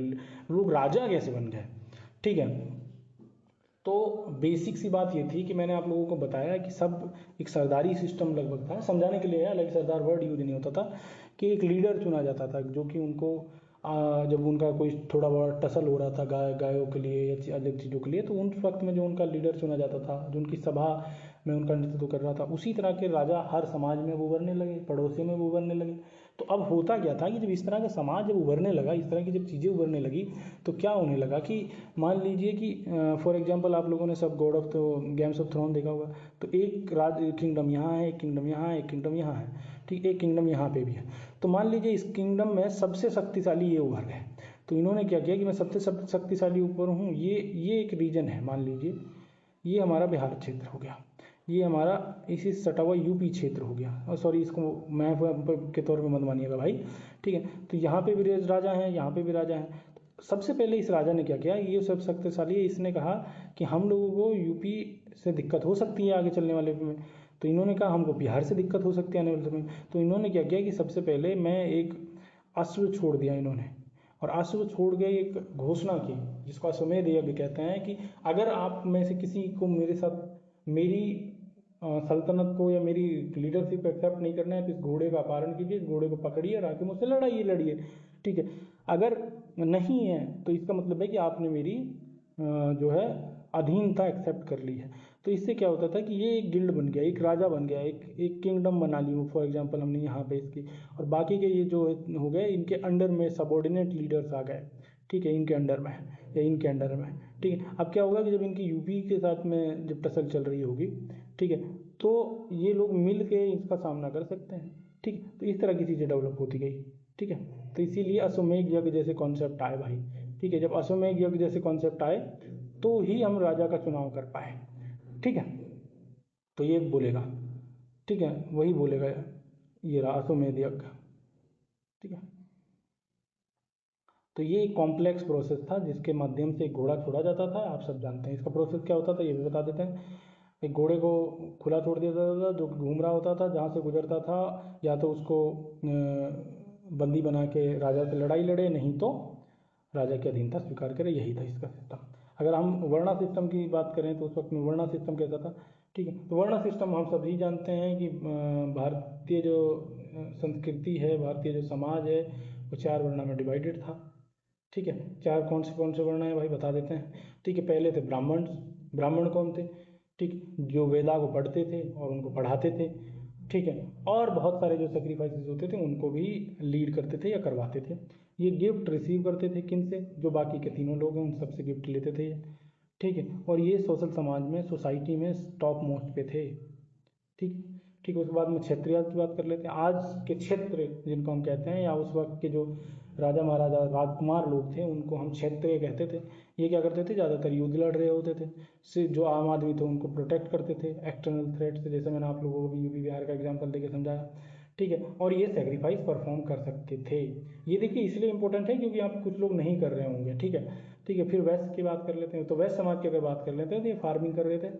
लोग राजा कैसे बन गए, ठीक है। तो बेसिक सी बात ये थी कि मैंने आप लोगों को बताया कि सब एक सरदारी सिस्टम लगभग था, समझाने के लिए है, हालांकि सरदार वर्ड यूज नहीं होता था, कि एक लीडर चुना जाता था जो कि उनको जब उनका कोई थोड़ा बड़ा टसल हो रहा था गायों के लिए या अलग चीज़ों के लिए, तो उन वक्त में जो उनका लीडर चुना जाता था, जो उनकी सभा में उनका नेतृत्व कर रहा था, उसी तरह के राजा हर समाज में उभरने लगे, पड़ोसी में उभरने लगे। तो अब होता क्या था कि जब इस तरह का समाज जब उभरने लगा, इस तरह की जब चीज़ें उभरने लगी, तो क्या होने लगा कि मान लीजिए कि फॉर एग्जांपल आप लोगों ने सब god of games of throne देखा होगा, तो एक किंगडम यहाँ है, एक किंगडम यहाँ है, एक किंगडम यहाँ है, ठीक, एक किंगडम यहाँ पे भी है। तो मान लीजिए इस किंगडम में सबसे शक्तिशाली ये उभर गए, तो इन्होंने क्या किया कि मैं सबसे शक्तिशाली ऊपर हूँ, ये एक रीजन है, मान लीजिए ये हमारा बिहार क्षेत्र हो गया, ये हमारा इसी सटा हुआ यूपी क्षेत्र हो गया, और सॉरी इसको मैप के तौर पे मत मानिएगा भाई, ठीक है। तो यहाँ पे भी राजा हैं, यहाँ पे भी राजा हैं। सबसे पहले इस राजा ने क्या किया, ये सब शक्तिशाली है, इसने कहा कि हम लोगों को यूपी से दिक्कत हो सकती है आगे चलने वाले में, तो इन्होंने कहा हमको बिहार से दिक्कत हो सकती है आने वाले समय। तो इन्होंने क्या किया कि सबसे पहले मैं एक अश्व छोड़ दिया इन्होंने, और अश्व छोड़ के एक घोषणा की जिसको अश्वमेध यज्ञ कहते हैं, कि अगर आप में से किसी को मेरे साथ मेरी सल्तनत को या मेरी लीडरशिप एक्सेप्ट नहीं करना है, तो इस घोड़े का अपहरण कीजिए, इस घोड़े को पकड़िए और आके मुझसे लड़िए, ठीक है। अगर नहीं है तो इसका मतलब है कि आपने मेरी जो है अधीनता एक्सेप्ट कर ली है। तो इससे क्या होता था कि ये एक गिल्ड बन गया, एक राजा बन गया, एक किंगडम बना ली फॉर एग्जांपल हमने यहाँ पे इसकी, और बाकी के ये जो हो गए इनके अंडर में सबऑर्डिनेट लीडर्स आ गए, ठीक है, इनके अंडर में या इनके अंडर में, ठीक है। अब क्या होगा कि जब इनकी यूपी के साथ में जब टसल चल रही होगी, ठीक है, तो ये लोग मिल के इसका सामना कर सकते हैं, ठीक है। तो इस तरह की चीज़ें डेवलप होती गई, ठीक है। तो इसीलिए अश्वमेध यज्ञ जैसे कॉन्सेप्ट आए भाई, ठीक है। जब अश्वमेध यज्ञ जैसे कॉन्सेप्ट आए तो ही हम राजा का चुनाव कर पाए, ठीक है। तो ये बोलेगा, ठीक है, वही बोलेगा, ये रहा अश्वमेध यज्ञ, ठीक है। तो ये एक कॉम्प्लेक्स प्रोसेस था जिसके माध्यम से एक घोड़ा छोड़ा जाता था, आप सब जानते हैं इसका प्रोसेस क्या होता था, ये भी बता देते हैं। एक घोड़े को खुला छोड़ दिया जाता था, जो घूम रहा होता था, जहाँ से गुजरता था या तो उसको बंदी बना के राजा से लड़ाई लड़े, नहीं तो राजा की अधीनता स्वीकार करे, यही था इसका सिस्टम। अगर हम वर्णा सिस्टम की बात करें तो उस वक्त में वर्णा सिस्टम कैसा था, ठीक है। तो वर्णा सिस्टम हम सभी जानते हैं कि भारतीय जो संस्कृति है, भारतीय जो समाज है, वो 4 वर्णा में डिवाइडेड था, ठीक है। 4 कौन से वर्ण है भाई बता देते हैं, ठीक है। पहले थे ब्राह्मण, ब्राह्मण कौन थे, ठीक, जो वेदा को पढ़ते थे और उनको पढ़ाते थे, ठीक है, और बहुत सारे जो सेक्रीफाइसेस होते थे उनको भी लीड करते थे या करवाते थे। ये गिफ्ट रिसीव करते थे किन से, जो बाकी के तीनों लोग हैं उन सबसे गिफ्ट लेते थे, ठीक है। और ये सोशल समाज में, सोसाइटी में टॉप मोस्ट पे थे, ठीक, ठीक। उसके बाद में क्षत्रिय की बात कर लेते हैं। आज के क्षेत्र जिनको हम कहते हैं, या उस वक्त के जो राजा महाराजा राजकुमार लोग थे उनको हम क्षत्रिय कहते थे। ये क्या करते थे, ज़्यादातर युद्ध लड़ रहे होते थे, से जो आम आदमी थे उनको प्रोटेक्ट करते थे एक्सटर्नल थ्रेट से, जैसे मैंने आप लोगों को भी यूपी बिहार का एग्जाम्पल देके समझाया, ठीक है। और ये सेक्रीफाइस परफॉर्म कर सकते थे। ये देखिए इसलिए इंपॉर्टेंट है क्योंकि आप कुछ लोग नहीं कर रहे होंगे, ठीक है, ठीक है। फिर वैश्य की बात कर लेते हैं, तो वैश्य समाज की अगर बात कर लेते हैं तो ये फार्मिंग कर रहे थे,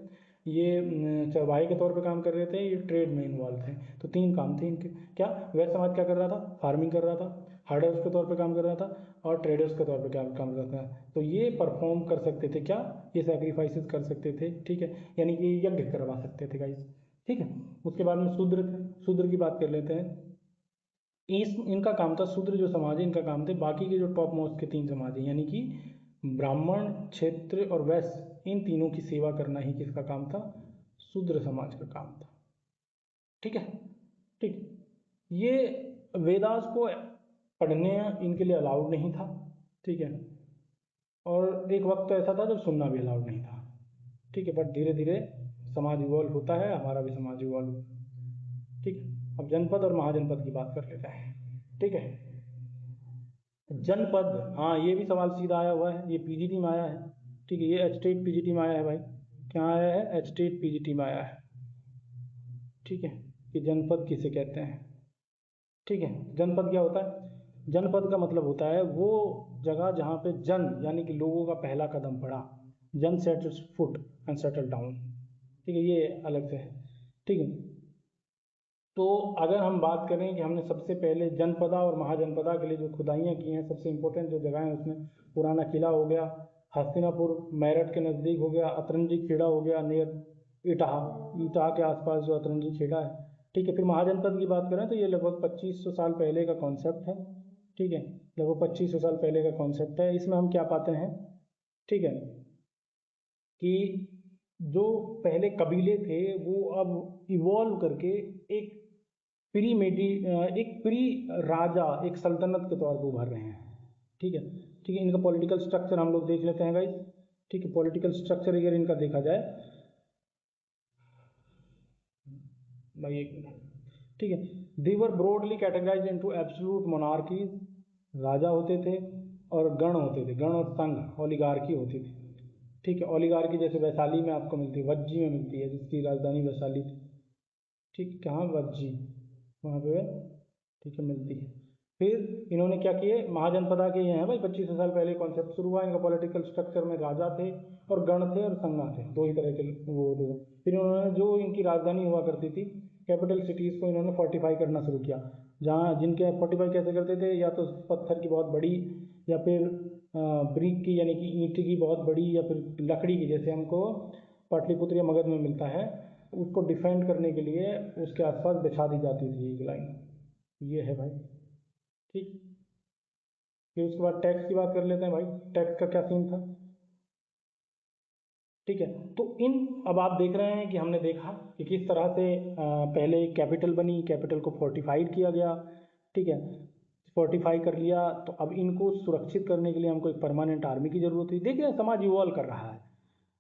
ये चरवाहे के तौर पे काम कर रहे थे, ये ट्रेड में इन्वॉल्व थे। तो 3 काम थे इनके, क्या वैश्य समाज क्या कर रहा था, फार्मिंग कर रहा था, हर्डर्स के तौर पे काम कर रहा था, और ट्रेडर्स के तौर पे काम कर रहा था। तो ये परफॉर्म कर सकते थे क्या, ये सैक्रिफाइसेस कर सकते थे, ठीक है, यानी कि यज्ञ करवा सकते थे गाइस, ठीक है। उसके बाद में शूद्र थे, शूद्र की बात कर लेते हैं। इनका काम था, शूद्र जो समाज है इनका काम थे बाकी के जो टॉप मोस्ट के 3 समाज हैं, यानी कि ब्राह्मण, क्षत्रिय और वैश्य, इन तीनों की सेवा करना ही किसका काम था, शूद्र समाज का काम था, ठीक है, ठीक। ये वेदास को पढ़ने इनके लिए अलाउड नहीं था, ठीक है। और एक वक्त तो ऐसा था जब सुनना भी अलाउड नहीं था, ठीक है। बट धीरे धीरे समाज इवॉल्व होता है, हमारा भी समाज इवॉल्व, ठीक है। अब जनपद और महाजनपद की बात कर लेते हैं, ठीक है। जनपद, हाँ ये भी सवाल सीधा आया हुआ है, ये पीजीटी में आया है, ठीक है, ये एचटेट पीजीटी में आया है भाई, क्या आया है, एचटेट पीजीटी में आया है, ठीक है, कि जनपद किसे कहते हैं, ठीक है। जनपद क्या होता है, जनपद का मतलब होता है वो जगह जहाँ पे जन यानी कि लोगों का पहला कदम पड़ा, जन settles foot and settle down, ठीक है, ये अलग से है, ठीक है। तो अगर हम बात करें कि हमने सबसे पहले जनपदा और महाजनपदा के लिए जो खुदाइयाँ की हैं, सबसे इम्पोर्टेंट जो जगह है उसमें पुराना किला हो गया, हस्तिनापुर मेरठ के नज़दीक हो गया, अतरंजी खेड़ा हो गया नियर इटाहा, इटाहा के आसपास जो अतरंजी खेड़ा है। ठीक है, फिर महाजनपद की बात करें तो ये लगभग 2500 साल पहले का कॉन्सेप्ट है। ठीक है, लगभग 2500 साल पहले का कॉन्सेप्ट है। इसमें हम क्या पाते हैं, ठीक है, कि जो पहले कबीले थे वो अब इवॉल्व करके एक प्री राजा, एक सल्तनत के तौर पर उभर रहे हैं। ठीक है, ठीक है, इनका पॉलिटिकल स्ट्रक्चर हम लोग देख लेते हैं गाइस। ठीक है, पॉलिटिकल स्ट्रक्चर अगर इनका देखा जाए भाई, एक मिनट, ठीक है, they were broadly categorise into absolute monarchies, राजा होते थे और गण होते थे, गण और संघ ओलिगार्की होती थी। ठीक है, ओलिगार्की जैसे वैशाली में आपको मिलती है, वज्जी में मिलती है, जिसकी राजधानी वैशाली थी। ठीक, कहाँ, वज्जी, वहाँ पे, ठीक है, मिलती है। फिर इन्होंने क्या किए, महाजनपदा के ये हैं भाई, 2500 साल पहले कॉन्सेप्ट शुरू हुआ। इनका पॉलिटिकल स्ट्रक्चर में राजा थे और गण थे और संघा थे, दो ही तरह के वो होते थे। फिर इन्होंने जो इनकी राजधानी हुआ करती थी, कैपिटल सिटीज़ को इन्होंने फोर्टिफाई करना शुरू किया, जहाँ जिनके फोर्टिफाई कैसे करते थे, या तो पत्थर की बहुत बड़ी, या फिर ब्रिक की यानी कि ईंट की बहुत बड़ी, या फिर लकड़ी की, जैसे हमको पाटलिपुत्र या मगध में मिलता है, उसको डिफेंड करने के लिए उसके आसपास बिछा दी जाती थी एक लाइन। ये है भाई। ठीक, फिर उसके बाद टैक्स की बात कर लेते हैं भाई, टैक्स का क्या सीन था। ठीक है, तो अब आप देख रहे हैं कि हमने देखा कि किस तरह से पहले कैपिटल बनी, कैपिटल को फोर्टिफाइड किया गया। ठीक है, फोर्टिफाई कर लिया, तो अब इनको सुरक्षित करने के लिए हमको एक परमानेंट आर्मी की जरूरत थी। देखिए, समाज इवॉल्व कर रहा है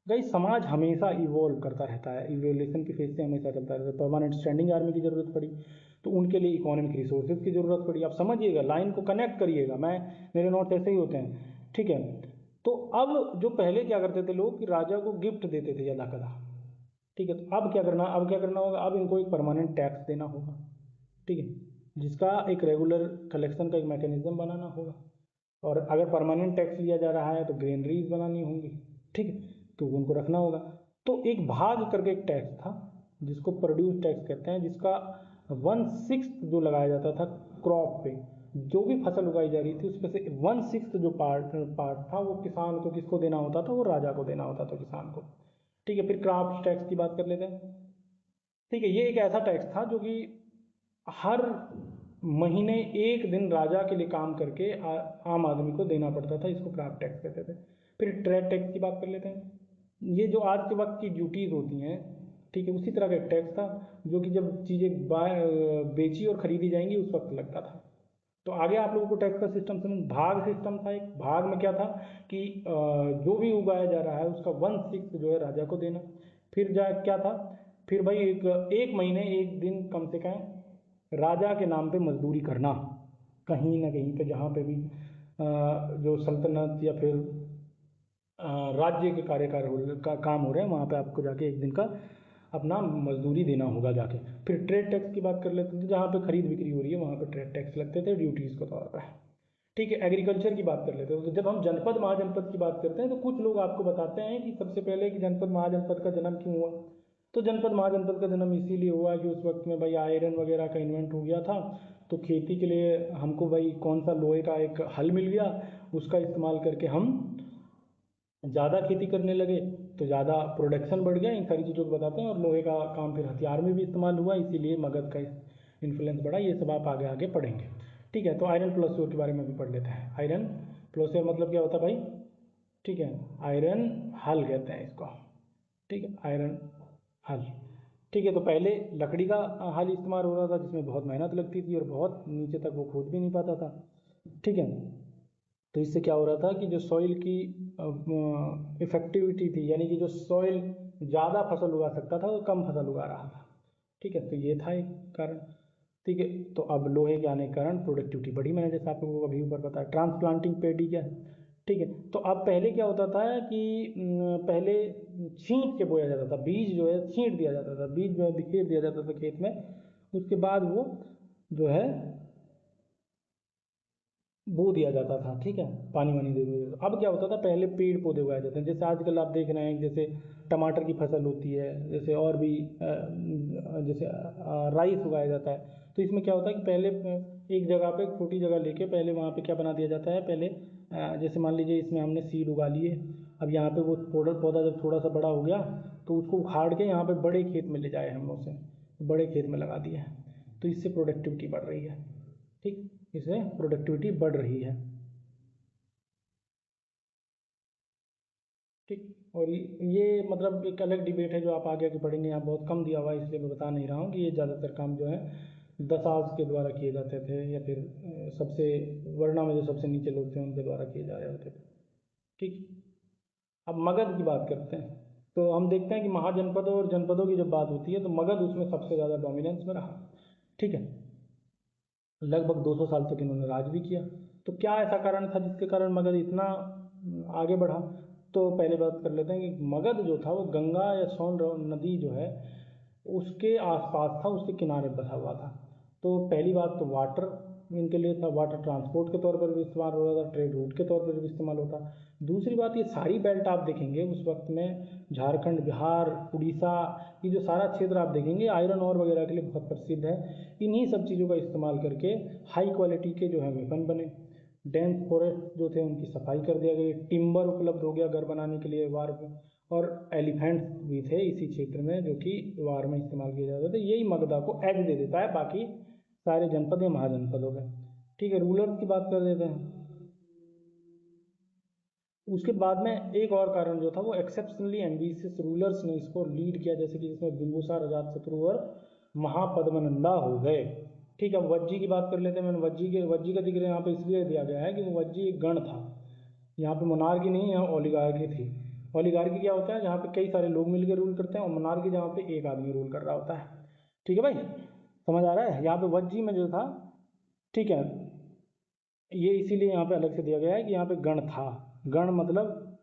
भाई, समाज हमेशा इवॉल्व करता रहता है, इवोल्यूशन की फेज से हमेशा चलता रहता है। परमानेंट स्टैंडिंग आर्मी की जरूरत पड़ी, तो उनके लिए इकोनॉमिक रिसोर्सेज की जरूरत पड़ी। आप समझिएगा, लाइन को कनेक्ट करिएगा, मेरे नोट्स ऐसे ही होते हैं। ठीक है, तो अब जो पहले क्या करते थे लोग कि राजा को गिफ्ट देते थे यदा कदा। ठीक है, तो अब क्या करना होगा, अब इनको एक परमानेंट टैक्स देना होगा। ठीक है, जिसका एक रेगुलर कलेक्शन का एक मैकेनिज्म बनाना होगा। और अगर परमानेंट टैक्स लिया जा रहा है तो ग्रेनरीज बनानी होंगी। ठीक है, तो उनको रखना होगा। तो एक भाग करके एक टैक्स था जिसको प्रोड्यूस टैक्स कहते हैं, जिसका 1/6 जो लगाया जाता था क्रॉप पे, जो भी फसल उगाई जा रही थी उसमें से 1/6 जो पार्ट था वो किसान को किसको देना होता था, वो राजा को देना होता था, किसान को। ठीक है, फिर क्रॉप टैक्स की बात कर लेते हैं। ठीक है, ये एक ऐसा टैक्स था जो कि हर महीने एक दिन राजा के लिए काम करके आम आदमी को देना पड़ता था, इसको क्रॉप टैक्स कहते थे। फिर ट्रेड टैक्स की बात कर लेते हैं। ये जो आज के वक्त की ड्यूटीज़ होती हैं, ठीक है, उसी तरह का एक टैक्स था जो कि जब चीज़ें बेची और खरीदी जाएंगी उस वक्त लगता था। तो आगे आप लोगों को टैक्स का सिस्टम समझ, भाग सिस्टम था। एक भाग में क्या था कि जो भी उगाया जा रहा है उसका 1/6 जो है राजा को देना। फिर क्या था, फिर भाई एक महीने एक दिन कम से कम राजा के नाम पे मजदूरी करना, कहीं ना कहीं पे जहाँ पे भी जो सल्तनत या फिर राज्य के का काम हो रहे हैं, वहाँ पे आपको जाके एक दिन का अपना मजदूरी देना होगा जाके। फिर ट्रेड टैक्स की बात कर लेते थे, जहाँ पे खरीद बिक्री हो रही है वहाँ पे ट्रेड टैक्स लगते थे ड्यूटीज़ के तौर पर। ठीक है, एग्रीकल्चर की बात कर लेते हैं। तो जब हम जनपद महाजनपद की बात करते हैं तो कुछ लोग आपको बताते हैं कि सबसे पहले कि जनपद महाजनपद का जन्म क्यों हुआ। तो जनपद महाजनपद का जन्म इसीलिए हुआ कि उस वक्त में भाई आयरन वगैरह का इन्वेंट हो गया था, तो खेती के लिए हमको भाई कौन सा लोहे का एक हल मिल गया, उसका इस्तेमाल करके हम ज़्यादा खेती करने लगे, तो ज़्यादा प्रोडक्शन बढ़ गया। इन सारी चीज़ों को बताते हैं। और लोहे का काम फिर हथियार में भी इस्तेमाल हुआ, इसीलिए मगध का इन्फ्लुएंस बढ़ा। ये सब आप आगे आगे पढ़ेंगे। ठीक है, तो आयरन प्लसोर के बारे में भी पढ़ लेते हैं। आयरन प्लसोर मतलब क्या होता है भाई, ठीक है, आयरन हल कहते हैं इसको। ठीक है, आयरन हल। ठीक है, तो पहले लकड़ी का हल इस्तेमाल हो रहा था जिसमें बहुत मेहनत लगती थी और बहुत नीचे तक वो खोद भी नहीं पाता था। ठीक है, तो इससे क्या हो रहा था कि जो सॉइल की इफेक्टिविटी थी, यानी कि जो सॉइल ज़्यादा फसल उगा सकता था वो कम फसल उगा रहा था। ठीक है, तो ये था एक कारण। ठीक है, तो अब लोहे के आने के कारण प्रोडक्टिविटी बढ़ी। मैंने जैसे आप लोगों को अभी ऊपर बताया, ट्रांसप्लांटिंग पेडी क्या है। ठीक है, तो अब पहले क्या होता था कि पहले छींट के बोया जाता था, बीज जो है छींट दिया जाता था, बीज जो है बिखेर दिया जाता था खेत में, उसके बाद वो जो है बो दिया जाता था। ठीक है, पानी वानी दे दिया जाता। अब क्या होता था, पहले पेड़ पौधे उगाए जाते हैं, जैसे आजकल आप देख रहे हैं जैसे टमाटर की फसल होती है, जैसे और भी जैसे राइस उगाया जाता है। तो इसमें क्या होता है कि पहले एक जगह पे छोटी जगह लेके पहले वहाँ पे क्या बना दिया जाता है, पहले जैसे मान लीजिए इसमें हमने सीड उगा लिए, अब यहाँ पे वो पौधा जब थोड़ा सा बड़ा हो गया तो उसको उखाड़ के यहाँ पे बड़े खेत में ले जाए हम लोग से, बड़े खेत में लगा दिया है, तो इससे प्रोडक्टिविटी बढ़ रही है। ठीक, इससे प्रोडक्टिविटी बढ़ रही है। ठीक, और ये मतलब एक अलग डिबेट है जो आप आगे आगे पढ़ेंगे, यहाँ बहुत कम दिया हुआ है इसलिए मैं बता नहीं रहा हूँ कि ये ज़्यादातर काम जो है दसाज के द्वारा किए जाते थे या फिर सबसे वर्णा में जो सबसे नीचे लोग थे उनके द्वारा किए जा रहे होते थे। ठीक, अब मगध की बात करते हैं तो हम देखते हैं कि महाजनपदों और जनपदों की जब बात होती है तो मगध उसमें सबसे ज़्यादा डोमिनेंस में रहा। ठीक है, लगभग 200 साल तक इन्होंने राज भी किया। तो क्या ऐसा कारण था जिसके कारण मगध इतना आगे बढ़ा? तो पहले बात कर लेते हैं कि मगध जो था वो गंगा या सोन नदी जो है उसके आसपास था, उसके किनारे बसा हुआ था। तो पहली बात तो वाटर इनके लिए था, वाटर ट्रांसपोर्ट के तौर पर भी इस्तेमाल होता था, ट्रेड रूट के तौर पर भी इस्तेमाल होता। दूसरी बात, ये सारी बेल्ट आप देखेंगे उस वक्त में, झारखंड, बिहार, उड़ीसा, ये जो सारा क्षेत्र आप देखेंगे आयरन और वगैरह के लिए बहुत प्रसिद्ध है। इन्हीं सब चीज़ों का इस्तेमाल करके हाई क्वालिटी के जो है वेपन बने, डेंस फॉरेस्ट जो थे उनकी सफाई कर दिया गया, टिम्बर उपलब्ध हो गया घर बनाने के लिए वार में, और एलिफेंट्स भी थे इसी क्षेत्र में जो कि वार में इस्तेमाल किए जाते थे। यही मगधा को एज दे देता है बाकी सारे जनपद या महाजनपद हो गए। ठीक है, रूलर्स की बात कर देते हैं। उसके बाद में एक और कारण जो था वो एक्सेप्शनली एम्बिशियस रूलर्स ने इसको लीड किया, जैसे कि इसमें बिंदुसार, अजातशत्रु और महापद्मनंदा हो गए। ठीक है, वज्जी की बात कर लेते हैं। मैंने वज्जी का जिक्र यहाँ पे इसलिए दिया गया है कि वो वज्जी एक गण था, यहाँ पे मोनार्की नहीं, यहाँ ओलिगार्की थी। ओलिगार्की क्या होता है? जहाँ पे कई सारे लोग मिलकर रूल करते हैं, और मोनार्की जहाँ पे एक आदमी रूल कर रहा होता है। ठीक है भाई, समझ आ रहा है? यहाँ पे वज्जी में जो था, ठीक है, ये इसीलिए यहाँ पे अलग से दिया गया है कि यहाँ पे गण था। गण मतलब,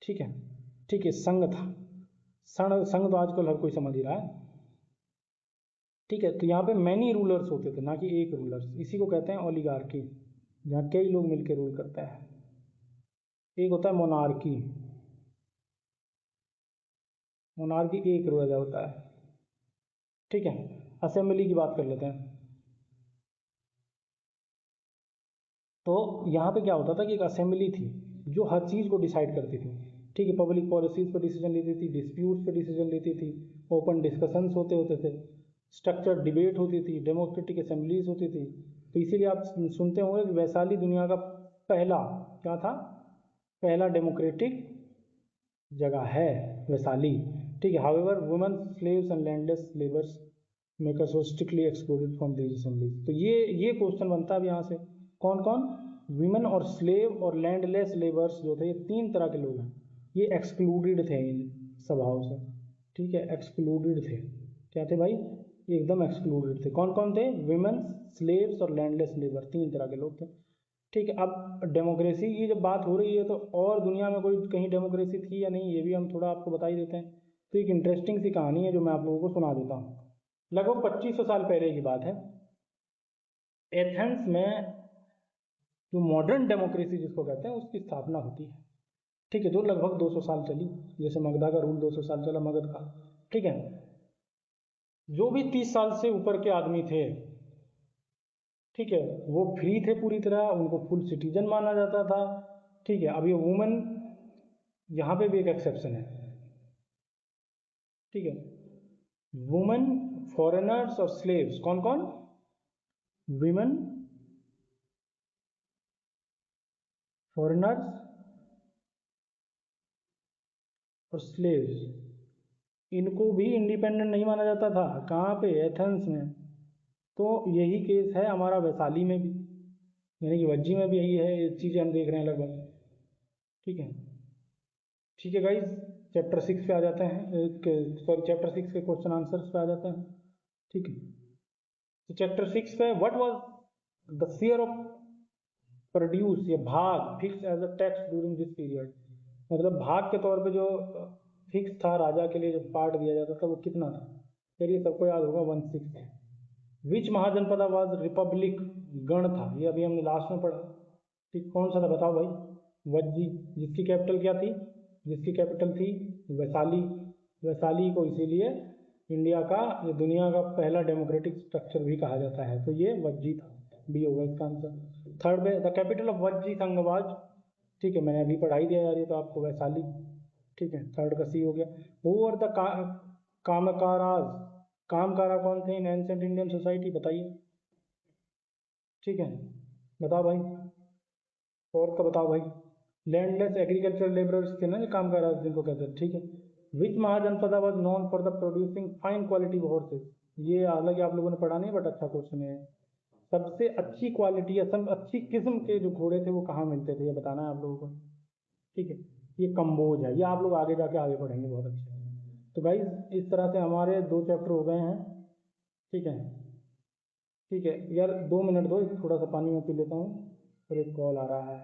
ठीक है, ठीक है, संघ था। संघ तो आजकल हर कोई समझ ही रहा है। ठीक है, तो यहाँ पे मैनी रूलर्स होते थे, ना कि एक रूलर्स। इसी को कहते हैं ओलिगार्की, जहाँ कई लोग मिलकर रूल करते हैं। एक होता है मोनार्की, मोनार्की एक राजा होता है। ठीक है, असेंबली की बात कर लेते हैं। तो यहाँ पे क्या होता था कि एक असेंबली थी जो हर चीज़ को डिसाइड करती थी। ठीक है, पब्लिक पॉलिसीज़ पर डिसीजन लेती थी, डिस्प्यूट्स पर डिसीजन लेती थी, ओपन डिस्कशंस होते थे, स्ट्रक्चर डिबेट होती थी, डेमोक्रेटिक असेंबलीज होती थी। तो इसीलिए आप सुनते होंगे कि वैशाली दुनिया का पहला क्या था? पहला डेमोक्रेटिक जगह है वैशाली। ठीक है, however women slaves and landless labours makers were strictly excluded from these assemblies. तो ये क्वेश्चन बनता है अब यहाँ से, कौन कौन? वीमेन और स्लेव और लैंडलेस लेबर्स जो थे, ये तीन तरह के लोग हैं, ये एक्सक्लूडेड थे इन सभाओं से। ठीक है, एक्सक्लूडेड थे। क्या थे भाई? एकदम एक्सक्लूडेड थे। कौन कौन थे? वीमेन, स्लेव्स और लैंडलेस लेबर, तीन तरह के लोग थे। ठीक है, अब डेमोक्रेसी की जब बात हो रही है तो और दुनिया में कोई कहीं डेमोक्रेसी थी या नहीं, ये भी हम थोड़ा आपको बता ही देते हैं। तो एक इंटरेस्टिंग सी कहानी है जो मैं आप लोगों को सुना देता हूँ। लगभग 2500 साल पहले की बात है, एथेंस में जो मॉडर्न डेमोक्रेसी जिसको कहते हैं उसकी स्थापना होती है। ठीक है, जो लगभग 200 साल चली, जैसे मगधा का रूल 200 साल चला मगध का। ठीक है, जो भी 30 साल से ऊपर के आदमी थे, ठीक है, वो फ्री थे पूरी तरह, उनको फुल सिटीजन माना जाता था। ठीक है, अब ये वुमेन, यहाँ पे भी एक एक्सेप्शन है। ठीक है, वुमेन, फॉरेनर्स और स्लेव्स, कौन कौन? विमेन, फॉरेनर्स और स्लेव्स, इनको भी इंडिपेंडेंट नहीं माना जाता था। कहाँ पे? एथेंस में। तो यही केस है हमारा वैशाली में भी, यानी कि वज्जी में भी यही है, ये चीज़ें हम देख रहे हैं लगभग। ठीक है, ठीक है गाइज, चैप्टर 6 पे आ जाते हैं, सॉरी चैप्टर 6 के क्वेश्चन आंसर्स पे आ जाते हैं। ठीक है, तो चैप्टर 6 पे what was the share of produce या भाग fix as a tax during this period, मतलब भाग के तौर पे जो फिक्स था राजा के लिए जो पार्ट दिया जाता था वो कितना था? चलिए सबको याद होगा 1/6। विच महाजनपदा वाज रिपब्लिक, गण था, ये अभी हमने लास्ट में पढ़ा। ठीक, कौन सा था बताओ भाई? वज्जी, जिसकी कैपिटल क्या थी? जिसकी कैपिटल थी वैशाली। वैशाली को इसीलिए इंडिया का, ये दुनिया का पहला डेमोक्रेटिक स्ट्रक्चर भी कहा जाता है। तो ये वज्जी था, बी होगा इसका आंसर। थर्ड पे, द कैपिटल ऑफ वज्जी संघ वाज, ठीक है, मैंने अभी पढ़ाई दिया यार, ये तो आपको वैशाली। ठीक है, थर्ड का सी हो गया। हु आर द कामकाराज, कामकारा कौन थे इन एंशिएंट इंडियन सोसाइटी, बताइए। ठीक है, बताओ भाई, और तो बताओ भाई। लैंडलेस एग्रीकल्चर लेबरर्स थे ना ये कामकाराज जिनको कहते हैं। ठीक है, which Mahajanapada was known for the producing fine quality horses. ये हालांकि आप लोगों ने पढ़ा नहीं, बट अच्छा क्वेश्चन है। सबसे अच्छी क्वालिटी या सब अच्छी किस्म के जो घोड़े थे वो कहाँ मिलते थे, ये बताना है आप लोगों को। ठीक है, ये कंबोज है, ये आप लोग आगे जाके आगे पढ़ेंगे, बहुत अच्छे है। तो भाई इस तरह से हमारे 2 चैप्टर हो गए हैं। ठीक है, ठीक है यार, 2 मिनट दो, थोड़ा सा पानी में पी लेता हूँ और एक कॉल आ रहा है।